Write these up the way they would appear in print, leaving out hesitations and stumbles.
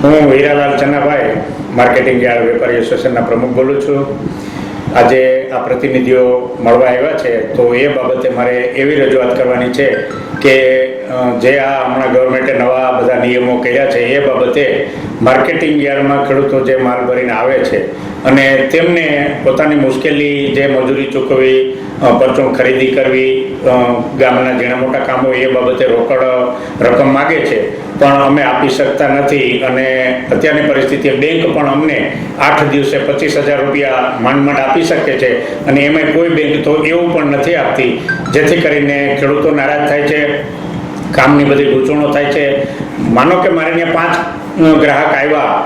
હું Hiralal ચન્નાભાઈ marketing yard વેપારી એસોસિએશનના પ્રમુખ બોલું છું. આજે આ પ્રતિનિધિઓ મળવા આવ્યા છે તો એ બાબતે મારે એવી રજૂઆત કરવાની છે કે જે આ હમણાં ગવર્મેન્ટે નવા બધા નિયમો કર્યા છે એ બાબતે માર્કેટિંગ યાર્ડમાં ખેડૂતો જે માલ ભરીને આવે છે અને તેમને પોતાની મુશ્કેલી જે મજૂરી ચૂકવવી, પરચું ખરીદી કરવી, ગામના ઝીણા મોટા કામો એ બાબતે રોકડ રકમ માગે છે પણ અમે આપી શકતા નથી. અને અત્યારની પરિસ્થિતિએ બેંક પણ અમને 8 દિવસે 25,000 રૂપિયા માંડ આપી શકે છે અને એમાં કોઈ બેંક તો એવું પણ નથી આપતી, જેથી કરીને ખેડૂતો નારાજ થાય છે, કામની બધી ગૂંચવણો થાય છે. માનો કે મારે ત્યાં 5 ગ્રાહક આવ્યા,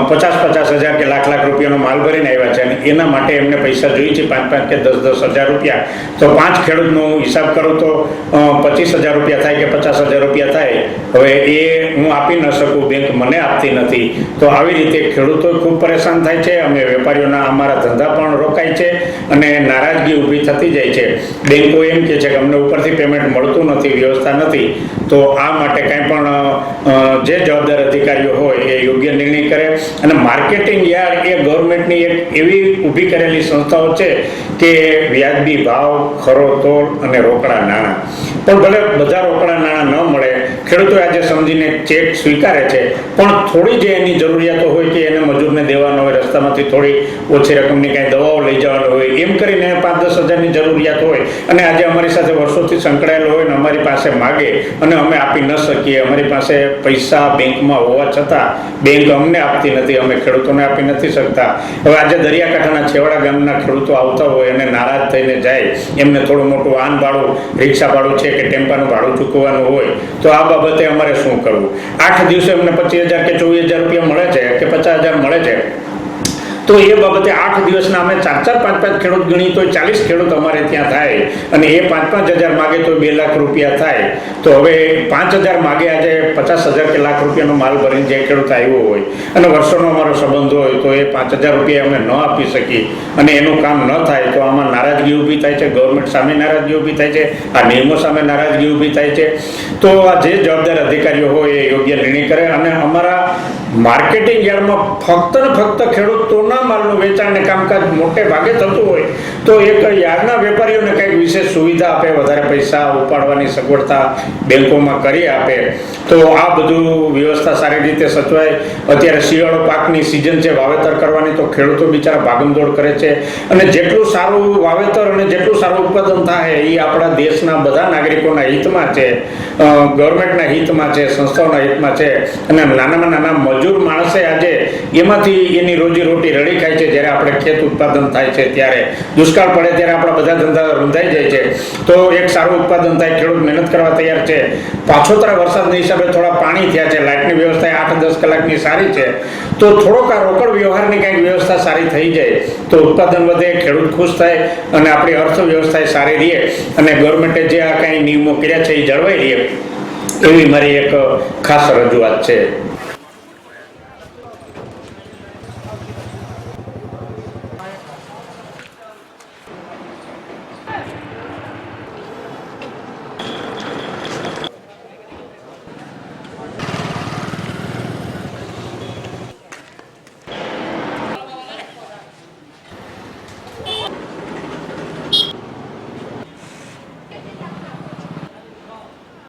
50,000 કે લાખ રૂપિયાનો માલ ભરીને આવ્યા છે અને એના માટે એમને પૈસા જોઈએ છે 5 કે 10,000 રૂપિયા. તો 5 ખેડૂતનો હિસાબ કરું તો 25,000 રૂપિયા થાય કે 50,000 રૂપિયા થાય. હવે એ હું આપી ન શકું, બેંક મને આપતી નથી. તો આવી રીતે ખેડૂતો ખૂબ પરેશાન થાય છે. અમે વેપારીઓના અમારા ધંધા પણ રોકાય છે અને નારાજગી ઊભી થતી જાય છે. બેંકો એમ કહે છે કે અમને ઉપરથી પેમેન્ટ મળતું નથી, વ્યવસ્થા નથી. તો આ માટે કંઈ પણ જે જવાબદાર અધિકારીઓ હોય એ યોગ્ય નિર્ણય કરે. અને માર્કેટિંગ યાર્ડ એ ગવર્મેન્ટની એક એવી ઊભી કરેલી સંસ્થાઓ છે કે વ્યાજબી ભાવ, ખરો તોલ અને રોકડા નાણાં. પણ ભલે બધા રોકડા નાણાં ન મળે, ખેડૂતો આજે સમજીને ચેક સ્વીકારે છે, પણ થોડી જે એની જરૂરિયાતો હોય કે એને મજૂરને દેવાનો હોય, રસ્તામાંથી થોડી ઓછી રકમની કાંઈ દવાઓ લઈ જવાનો હોય, એમ કરીને 5-10 હજારની જરૂરિયાત હોય અને આજે અમારી સાથે વર્ષોથી સંકળાયેલો હોય ને અમારી પાસે માગે અને અમે આપી ન શકીએ. અમારી પાસે પૈસા બેંકમાં હોવા છતાં બેંક અમને આપતી નથી, અમે ખેડૂતોને આપી નથી શકતા. હવે આજે દરિયાકાંઠાના છેવાડા ગામના ખેડૂતો આવતા હોય અને નારાજ થઈને જાય, એમને થોડું મોટું વાહન ભાડું, રિક્ષા ભાડું છે કે ટેમ્પાનું ભાડું ચૂકવવાનું હોય, તો આ બાબતે અમારે શું કરવું? 8 દિવસે અમને 25,000 કે 24,000 રૂપિયા મળે છે કે 50,000 મળે છે. તો એ બાબતે 8 દિવસના અમે 4-4, 5-5 ખેડૂત ગણી તો 40 ખેડૂત અમારે ત્યાં થાય અને એ 5-5 હજાર માગે તો 2 લાખ રૂપિયા થાય. તો હવે 5,000 માગે, આજે 50,000 કે લાખ રૂપિયાનો માલ ભરીને જે ખેડૂત આવ્યો હોય અને વર્ષોનો અમારો સંબંધ હોય તો એ 5,000 રૂપિયા અમે ન આપી શકીએ અને એનું કામ ન થાય તો આમાં નારાજગી ઊભી થાય છે. ગવર્મેન્ટ સામે નારાજગી ઊભી થાય છે, આ નિયમો સામે નારાજગી ઊભી થાય છે. તો આ જે જવાબદાર અધિકારીઓ હોય એ યોગ્ય નિર્ણય કરે. અને અમારા માર્કેટિંગ યાર્ડમાં ફક્ત ને ફક્ત ખેડૂતોના માલનું વેચાણ ને કામકાજ મોટે ભાગે થતું હોય તો એક યાર્ડના વેપારીઓને કંઈક વિશેષ સુવિધા આપે, વધારે પૈસા ઉપાડવાની સગવડતા બેંકોમાં કરી આપે તો આ બધું વ્યવસ્થા સારી રીતે સચવાય. અત્યારે શિયાળો પાકની સિઝન છે, વાવેતર કરવાની, તો ખેડૂતો બિચારા ભાગમદોડ કરે છે અને જેટલું સારું વાવેતર અને જેટલું સારું ઉત્પાદન થાય એ આપણા દેશના બધા નાગરિકોના હિતમાં છે, ગવર્મેન્ટના હિતમાં છે, સંસ્થાઓના હિતમાં છે. અને નાનામાં નાના મજૂર માણસે આજે એમાંથી એની રોજી રડી ખાય છે. જ્યારે આપણે ખેત ઉત્પાદન થાય છે, ત્યારે દુષ્કાળ પડે ત્યારે આપણા બધા ધંધા રૂંધાઈ જાય છે. તો એક સારું ઉત્પાદન થાય, ખેડૂત મહેનત કરવા તૈયાર છે. પાછોતરા વરસાદના હિસાબે થોડા પાણી થયા છે, લાઇટની વ્યવસ્થા 8-10 કલાકની સારી છે, તો થોડોક આ રોકડ વ્યવહારની કંઈક વ્યવસ્થા સારી થઈ જાય તો ઉત્પાદન વધે, ખેડૂત ખુશ થાય અને આપણી અર્થવ્યવસ્થા સારી રહે અને ગવર્મેન્ટે જે આ કાંઈ નિયમો કર્યા છે એ જળવાઈ રહે, એવી મારી એક ખાસ રજૂઆત છે.